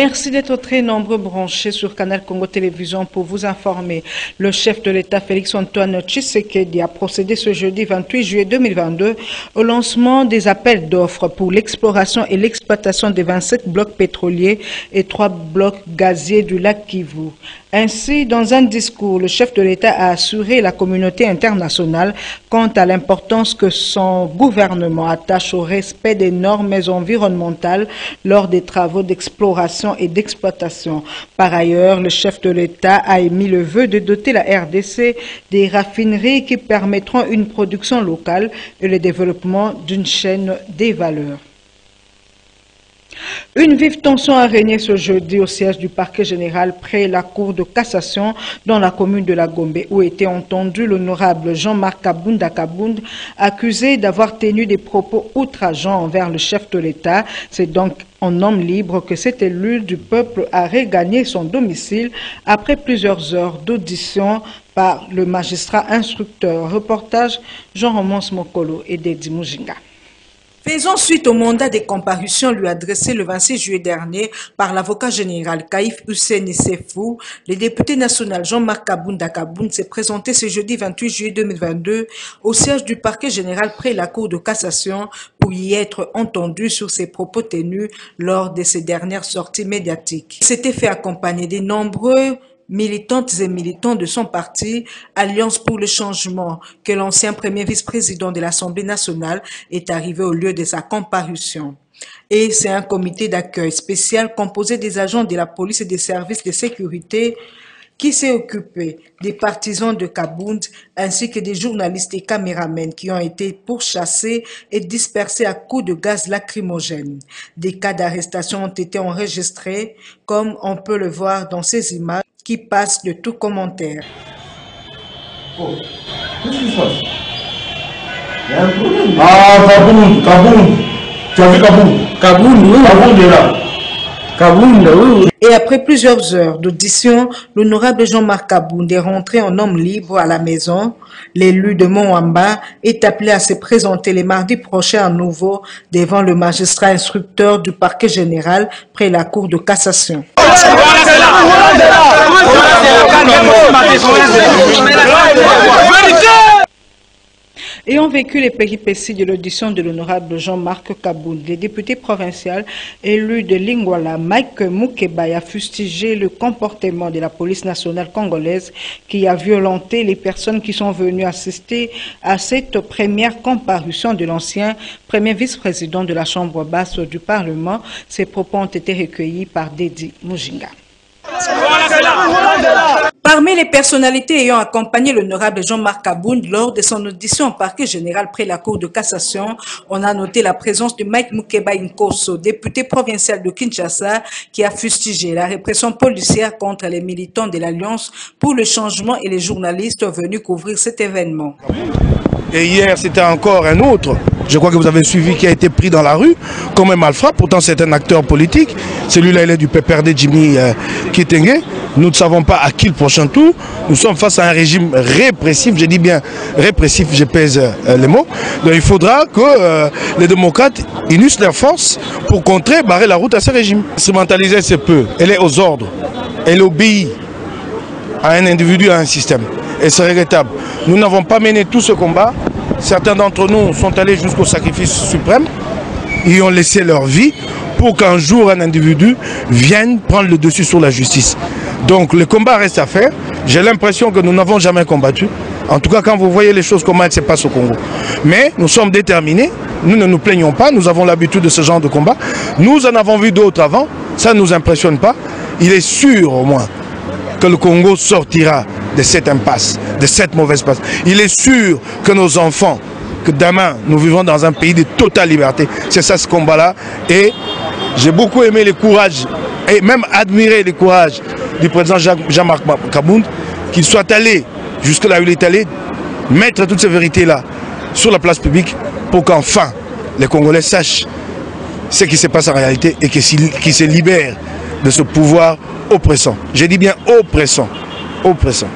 Merci d'être très nombreux branchés sur Canal Congo Télévision pour vous informer. Le chef de l'État Félix-Antoine Tshisekedi a procédé ce jeudi 28 juillet 2022 au lancement des appels d'offres pour l'exploration et l'exploitation des 27 blocs pétroliers et 3 blocs gaziers du lac Kivu. Ainsi, dans un discours, le chef de l'État a assuré la communauté internationale quant à l'importance que son gouvernement attache au respect des normes environnementales lors des travaux d'exploration et d'exploitation. Par ailleurs, le chef de l'État a émis le vœu de doter la RDC des raffineries qui permettront une production locale et le développement d'une chaîne des valeurs. Une vive tension a régné ce jeudi au siège du parquet général près la cour de cassation dans la commune de la Gombe où était entendu l'honorable Jean-Marc Kabunda Kabound accusé d'avoir tenu des propos outrageants envers le chef de l'État. C'est donc en homme libre que cet élu du peuple a regagné son domicile après plusieurs heures d'audition par le magistrat instructeur. Reportage Jean-Romance Mokolo et Dedi Mujinga. Faisant suite au mandat de comparution lui adressé le 26 juillet dernier par l'avocat général Kaïf Hussein Sefou, le député national Jean-Marc Kabunda Kabound s'est présenté ce jeudi 28 juillet 2022 au siège du parquet général près la cour de cassation pour y être entendu sur ses propos tenus lors de ses dernières sorties médiatiques. Il s'était fait accompagner de nombreux militantes et militants de son parti, Alliance pour le changement, que l'ancien premier vice-président de l'Assemblée nationale est arrivé au lieu de sa comparution. Et c'est un comité d'accueil spécial composé des agents de la police et des services de sécurité qui s'est occupé des partisans de Kabound ainsi que des journalistes et caméramens qui ont été pourchassés et dispersés à coups de gaz lacrymogène. Des cas d'arrestation ont été enregistrés, comme on peut le voir dans ces images qui passent de tout commentaire. Oh, qu'est-ce qui se passe? Il y a un problème. Ah, Kabound. Tu as vu Kabound? Kabound, oui. Kabound est là. Kabound, oui. Et après plusieurs heures d'audition, l'honorable Jean-Marc Kabound est rentré en homme libre à la maison. L'élu de Moamba est appelé à se présenter les mardis prochains à nouveau devant le magistrat instructeur du parquet général près la cour de cassation. Ayant vécu les péripéties de l'audition de l'honorable Jean-Marc Kabound, le député provincial élu de Lingwala, Mike Mukeba, a fustigé le comportement de la police nationale congolaise qui a violenté les personnes qui sont venues assister à cette première comparution de l'ancien premier vice-président de la Chambre basse du Parlement. Ces propos ont été recueillis par Dedi Mujinga. Parmi les personnalités ayant accompagné l'honorable Jean-Marc Kabound lors de son audition au parquet général près la cour de cassation, on a noté la présence de Mike Mukeba Nkoso, député provincial de Kinshasa, qui a fustigé la répression policière contre les militants de l'Alliance pour le changement et les journalistes venus couvrir cet événement. Et hier, c'était encore un autre, je crois que vous avez suivi, qui a été pris dans la rue comme un malfrat. Pourtant, c'est un acteur politique. Celui-là, il est du PPRD, Jimmy Kitenge. Nous ne savons pas à qui le prochain tour. Nous sommes face à un régime répressif. Je dis bien répressif, je pèse les mots. Donc il faudra que les démocrates unissent leurs forces pour contrer, barrer la route à ce régime. Instrumentaliser, c'est peu. Elle est aux ordres. Elle obéit à un individu, à un système. Et c'est regrettable. Nous n'avons pas mené tout ce combat. Certains d'entre nous sont allés jusqu'au sacrifice suprême. Ils ont laissé leur vie pour qu'un jour un individu vienne prendre le dessus sur la justice. Donc le combat reste à faire. J'ai l'impression que nous n'avons jamais combattu. En tout cas, quand vous voyez les choses, comment elles se passent au Congo. Mais nous sommes déterminés. Nous ne nous plaignons pas. Nous avons l'habitude de ce genre de combat. Nous en avons vu d'autres avant. Ça ne nous impressionne pas. Il est sûr au moins que le Congo sortira de cette impasse, de cette mauvaise passe. Il est sûr que nos enfants, que demain, nous vivons dans un pays de totale liberté. C'est ça ce combat-là. Et j'ai beaucoup aimé le courage, et même admiré le courage du président Jean-Marc Kabound, qu'il soit allé jusque là où il est allé, mettre toutes ces vérités-là sur la place publique pour qu'enfin les Congolais sachent ce qui se passe en réalité et qu'ils se libèrent de ce pouvoir oppressant. Je dis bien oppressant. Oppressant.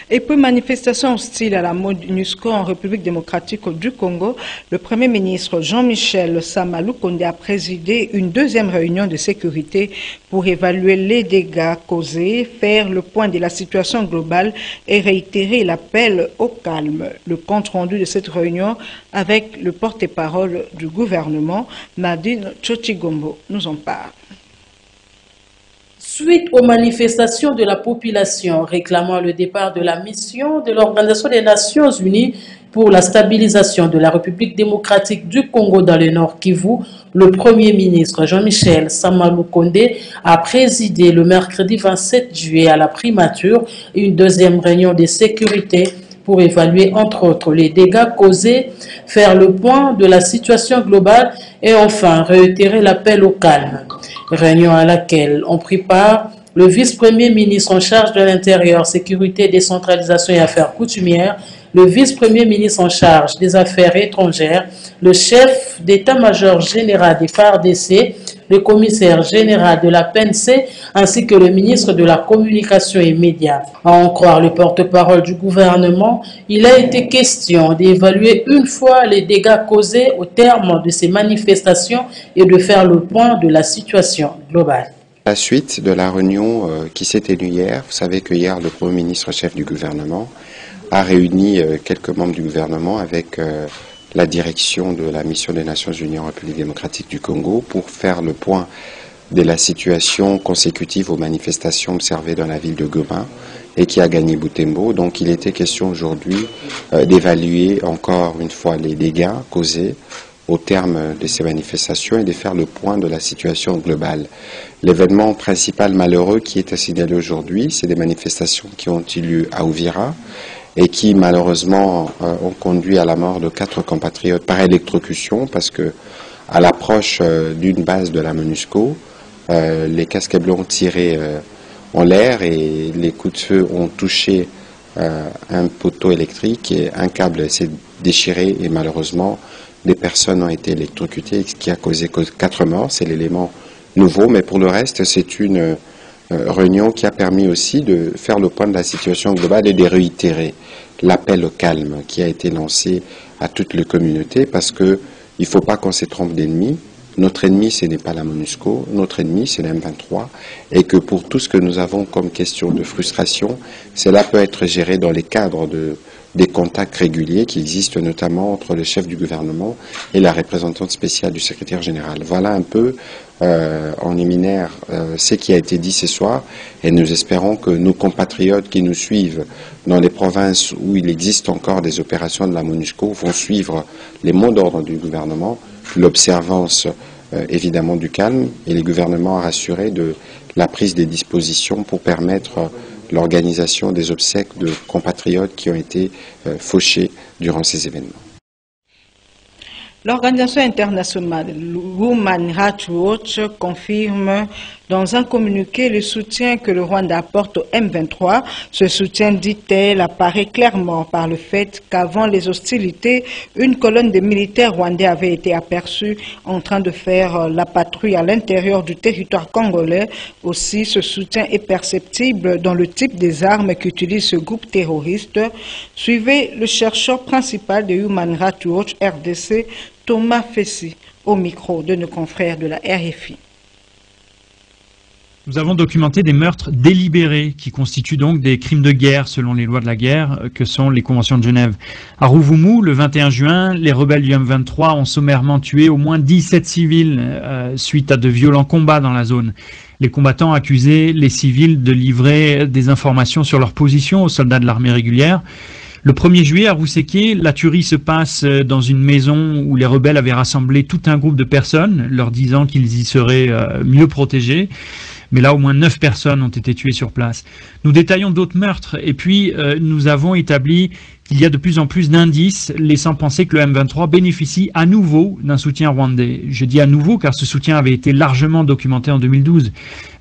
Et puis, manifestation hostile à la MONUSCO en République démocratique du Congo, le Premier ministre Jean-Michel Sama-Lukonde a présidé une deuxième réunion de sécurité pour évaluer les dégâts causés, faire le point de la situation globale et réitérer l'appel au calme. Le compte rendu de cette réunion avec le porte-parole du gouvernement, Nadine Tchochigombo, nous en parle. Suite aux manifestations de la population réclamant le départ de la mission de l'Organisation des Nations Unies pour la stabilisation de la République démocratique du Congo dans le Nord Kivu, le Premier ministre Jean-Michel Sama-Lukonde a présidé le mercredi 27 juillet à la primature une deuxième réunion de sécurité pour évaluer entre autres les dégâts causés, faire le point de la situation globale et enfin réitérer l'appel au calme. Réunion à laquelle ont pris part le vice-premier ministre en charge de l'Intérieur, Sécurité, Décentralisation et Affaires coutumières, le vice-premier ministre en charge des Affaires étrangères, le chef d'état-major général des FARDC, le commissaire général de la PNC, ainsi que le ministre de la Communication et Médias. À en croire le porte-parole du gouvernement, il a été question d'évaluer une fois les dégâts causés au terme de ces manifestations et de faire le point de la situation globale. La suite de la réunion qui s'est tenue hier, vous savez que hier le Premier ministre chef du gouvernement a réuni quelques membres du gouvernement avec la direction de la mission des Nations Unies en République démocratique du Congo pour faire le point de la situation consécutive aux manifestations observées dans la ville de Goma et qui a gagné Butembo. Donc il était question aujourd'hui d'évaluer encore une fois les dégâts causés au terme de ces manifestations et de faire le point de la situation globale. L'événement principal malheureux qui est à signaler aujourd'hui, c'est des manifestations qui ont eu lieu à Uvira et qui malheureusement ont conduit à la mort de 4 compatriotes par électrocution parce que à l'approche d'une base de la MONUSCO, les casques blancs ont tiré en l'air et les coups de feu ont touché un poteau électrique et un câble s'est déchiré et malheureusement des personnes ont été électrocutées, ce qui a causé 4 morts. C'est l'élément nouveau, mais pour le reste, c'est une réunion qui a permis aussi de faire le point de la situation globale et de réitérer l'appel au calme qui a été lancé à toute la communauté parce que il ne faut pas qu'on se trompe d'ennemi. Notre ennemi, ce n'est pas la MONUSCO, notre ennemi, c'est la M23, et que pour tout ce que nous avons comme question de frustration, cela peut être géré dans les cadres des contacts réguliers qui existent notamment entre le chef du gouvernement et la représentante spéciale du secrétaire général. Voilà un peu en liminaire ce qui a été dit ce soir et nous espérons que nos compatriotes qui nous suivent dans les provinces où il existe encore des opérations de la MONUSCO vont suivre les mots d'ordre du gouvernement, l'observance évidemment du calme et le gouvernement a rassuré de la prise des dispositions pour permettre l'organisation des obsèques de compatriotes qui ont été fauchés durant ces événements. L'organisation internationale Human Rights Watch confirme dans un communiqué le soutien que le Rwanda apporte au M23. Ce soutien, dit-elle, apparaît clairement par le fait qu'avant les hostilités, une colonne de militaires rwandais avait été aperçue en train de faire la patrouille à l'intérieur du territoire congolais. Aussi, ce soutien est perceptible dans le type des armes qu'utilise ce groupe terroriste. Suivez le chercheur principal de Human Rights Watch RDC, Thomas Fessi, au micro de nos confrères de la RFI. Nous avons documenté des meurtres délibérés qui constituent donc des crimes de guerre selon les lois de la guerre que sont les conventions de Genève. À Rouvoumou, le 21 juin, les rebelles du M23 ont sommairement tué au moins 17 civils suite à de violents combats dans la zone. Les combattants accusaient les civils de livrer des informations sur leur position aux soldats de l'armée régulière. Le 1er juillet, à Rousseke, la tuerie se passe dans une maison où les rebelles avaient rassemblé tout un groupe de personnes, leur disant qu'ils y seraient mieux protégés. Mais là, au moins 9 personnes ont été tuées sur place. Nous détaillons d'autres meurtres et puis nous avons établi qu'il y a de plus en plus d'indices laissant penser que le M23 bénéficie à nouveau d'un soutien rwandais. Je dis à nouveau car ce soutien avait été largement documenté en 2012.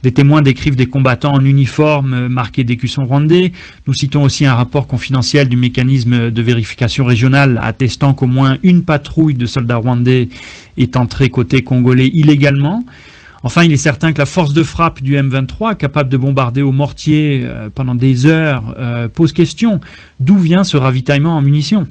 Des témoins décrivent des combattants en uniforme marqués d'écussons rwandais. Nous citons aussi un rapport confidentiel du mécanisme de vérification régionale attestant qu'au moins une patrouille de soldats rwandais est entrée côté congolais illégalement. Enfin, il est certain que la force de frappe du M23, capable de bombarder au mortier pendant des heures, pose question. D'où vient ce ravitaillement en munitions ?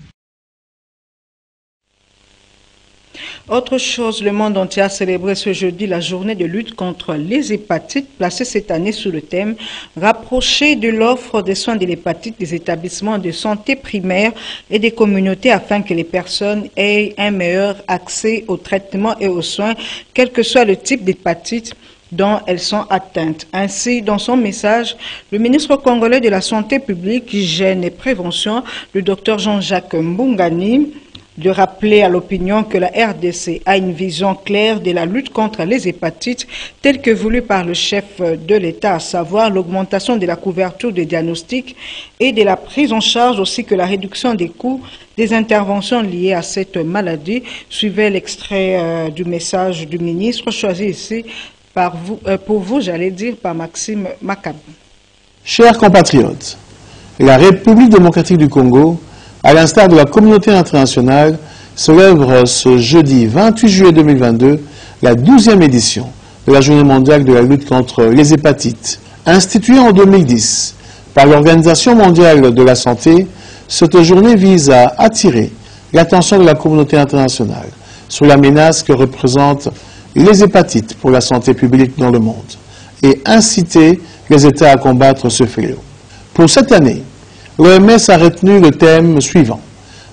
Autre chose, le monde entier a célébré ce jeudi la journée de lutte contre les hépatites, placée cette année sous le thème « Rapprocher de l'offre des soins de l'hépatite des établissements de santé primaire et des communautés afin que les personnes aient un meilleur accès au traitement et aux soins, quel que soit le type d'hépatite dont elles sont atteintes. » Ainsi, dans son message, le ministre congolais de la Santé publique, Hygiène et Prévention, le Dr Jean-Jacques Mbungani, de rappeler à l'opinion que la RDC a une vision claire de la lutte contre les hépatites telle que voulue par le chef de l'État, à savoir l'augmentation de la couverture des diagnostics et de la prise en charge, aussi que la réduction des coûts des interventions liées à cette maladie. Suivez l'extrait du message du ministre choisi ici par vous, pour vous, j'allais dire, par Maxime Macabou. Chers compatriotes, la République démocratique du Congo, à l'instar de la communauté internationale, célèbre ce jeudi 28 juillet 2022 la 12e édition de la Journée mondiale de la lutte contre les hépatites. Instituée en 2010 par l'Organisation mondiale de la santé, cette journée vise à attirer l'attention de la communauté internationale sur la menace que représentent les hépatites pour la santé publique dans le monde et inciter les États à combattre ce fléau. Pour cette année, l'OMS a retenu le thème suivant: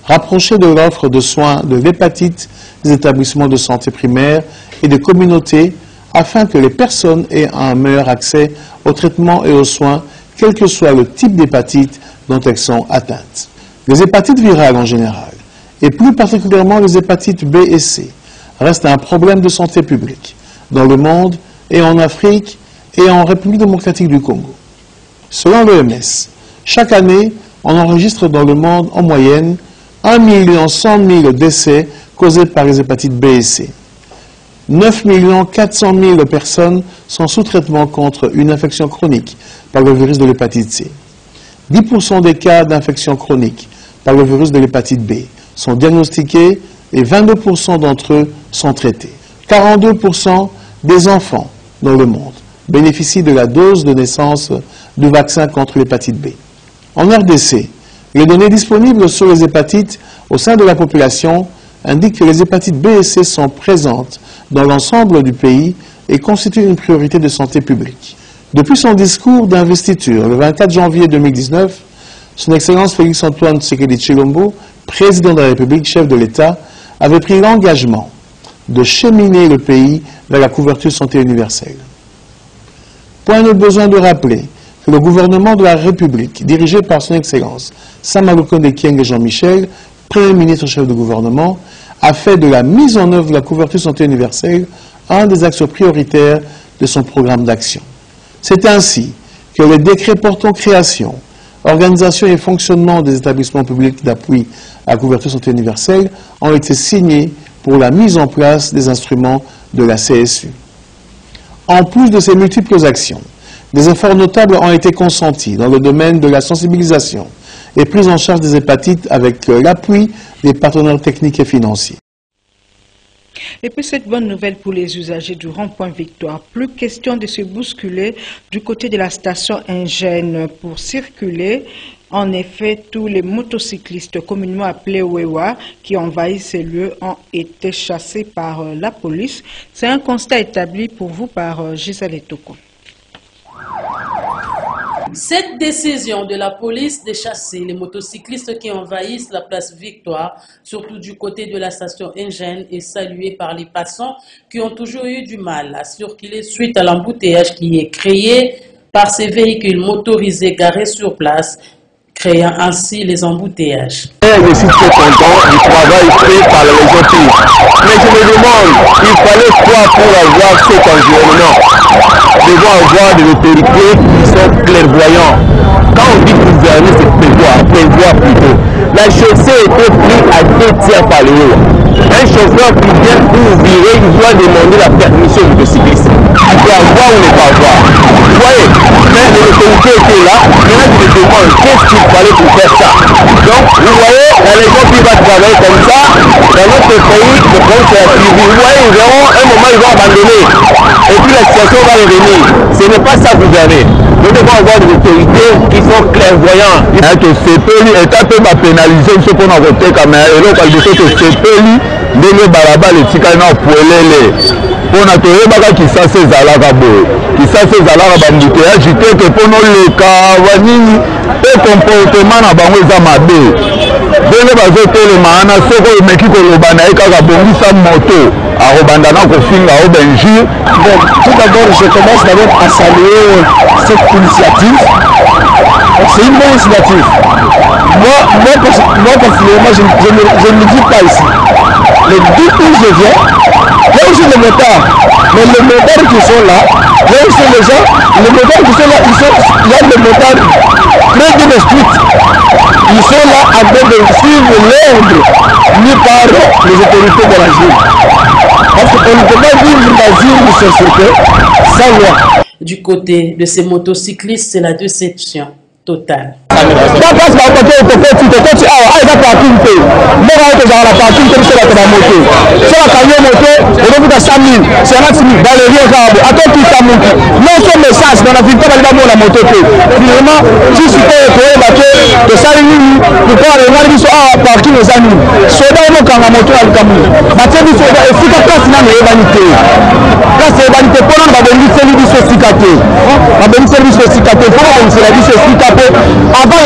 rapprocher de l'offre de soins de l'hépatite des établissements de santé primaire et des communautés afin que les personnes aient un meilleur accès au traitement et aux soins, quel que soit le type d'hépatite dont elles sont atteintes. Les hépatites virales en général, et plus particulièrement les hépatites B et C, restent un problème de santé publique dans le monde et en Afrique et en République démocratique du Congo. Selon l'OMS, chaque année, on enregistre dans le monde en moyenne 1 100 000 décès causés par les hépatites B et C. 9 400 000 personnes sont sous traitement contre une infection chronique par le virus de l'hépatite C. 10% des cas d'infection chronique par le virus de l'hépatite B sont diagnostiqués et 22% d'entre eux sont traités. 42% des enfants dans le monde bénéficient de la dose de naissance du vaccin contre l'hépatite B. En RDC, les données disponibles sur les hépatites au sein de la population indiquent que les hépatites B et C sont présentes dans l'ensemble du pays et constituent une priorité de santé publique. Depuis son discours d'investiture le 24 janvier 2019, son Excellence Félix-Antoine Tshisekedi Tshilombo, président de la République, chef de l'État, avait pris l'engagement de cheminer le pays vers la couverture santé universelle. Point de besoin de rappeler que le gouvernement de la République, dirigé par son Excellence Samalukonde Kyenge Jean-Michel, Premier ministre chef de gouvernement, a fait de la mise en œuvre de la couverture santé universelle un des axes prioritaires de son programme d'action. C'est ainsi que les décrets portant création, organisation et fonctionnement des établissements publics d'appui à la couverture santé universelle ont été signés pour la mise en place des instruments de la CSU. En plus de ces multiples actions, des efforts notables ont été consentis dans le domaine de la sensibilisation et prise en charge des hépatites avec l'appui des partenaires techniques et financiers. Et puis cette bonne nouvelle pour les usagers du rond-point Victoire. Plus question de se bousculer du côté de la station Ingène pour circuler. En effet, tous les motocyclistes communément appelés Wewa qui envahissent ces lieux ont été chassés par la police. C'est un constat établi pour vous par Gisèle Etoko. Cette décision de la police de chasser les motocyclistes qui envahissent la place Victoire, surtout du côté de la station Ingène, est saluée par les passants qui ont toujours eu du mal à circuler suite à l'embouteillage qui est créé par ces véhicules motorisés garés sur place, créant ainsi les embouteillages. Je suis très content du travail fait par les autorités. Mais je me demande, il fallait quoi pour avoir cet environnement? Devons avoir des autorités qui sont clairvoyants. Quand on dit gouverner, c'est prévoir plutôt. La chaussée était prise à 2 tiers par le haut. Un chauffeur qui vient pour virer, il doit demander la permission du cycliste. Il doit voir ou ne pas voir. Vous voyez, mais les autorités l'électricité était là. Maintenant, je me demande qu'est-ce qu'il fallait pour faire ça. Donc, vous voyez, la région qui va travailler comme ça, dans notre pays, je pense que c'est la suivi. Vous voyez, ils verront un moment, ils vont abandonner. Et puis la situation va revenir. Ce n'est pas ça gouverner. Nous devons avoir des autorités qui sont clairvoyantes. Et un peu pénaliser ce qu'on a voté comme un héros, parce que c'est poli, ndenge balabala etikali na polele. Pona toyebaka kisasa ezalaka boye. Kisasa ezalaka bambuteyage te ke mpo noleka banini mpe comportement na bango eza mabe. Ndenge bazotelema wana soko omeki koloba na ye kaka bongisa moto akobanda na kofinga o benjure. Bon, tout d'abord, je commence d'abord à saluer cette initiative. C'est une bonne initiative. Moi personnellement, je ne le dis pas ici. Mais d'où je viens, il y a aussi les motards. Mais les motards qui sont là, il y a aussi les gens, les motards qui sont là, il y a des motards très bien instruits. Ils sont là en train de suivre l'ordre mis par les autorités de la ville. Parce qu'on ne peut pas vivre dans une société sans loi. Du côté de ces motocyclistes, c'est la déception totale. Parce que côté tu as la parking pe moi je vais la parking comme ça la moto ça la camion moto et donc tu as 5000 c'est un accident dans le rien grave attends tout ça monte non ce message dans la ville pas aller dans la moto finalement si tu peux créer bateau de ça lui pour pouvoir regarder sur parking aux amis soda mo kanga moto al kamu batebi soda et fika place na ne vanité place et vanité pour na ba bongi service sikate ba bongi service sikate pour on se la dit sikate avant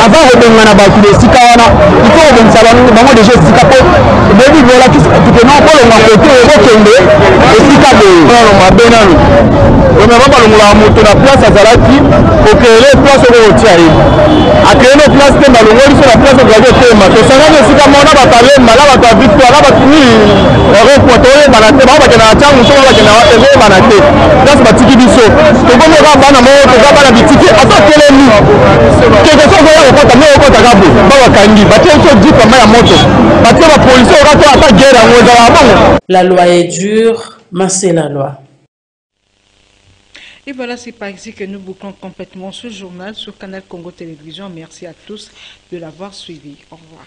avant rebenga na bato esika wana il faut rebenisa bango déjà esika po bebi vola tukena kolonga kote okokende esika boye mabe nanu omema balongola moto na place azalaki okele place okokotia ye akele no place te balongoli so na place okozali otema tosangani esika mona bato alemba na bato ya victoire na bato nini repote oyebana te bao bakenda na ntango so bakenda ezoyebana te place batiki biso tokomi oka bana moko toza bana bitiki ata telemi quelque chose oyo okota me okota kapo babakangi batie so jipa ma ya moto batie bapolisi okata ata guerre yango ezala bongo. La loi est dure, mais c'est la loi. Et voilà, c'est par ici que nous bouclons complètement ce journal sur Canal Congo Télévision. Merci à tous de l'avoir suivi. Au revoir.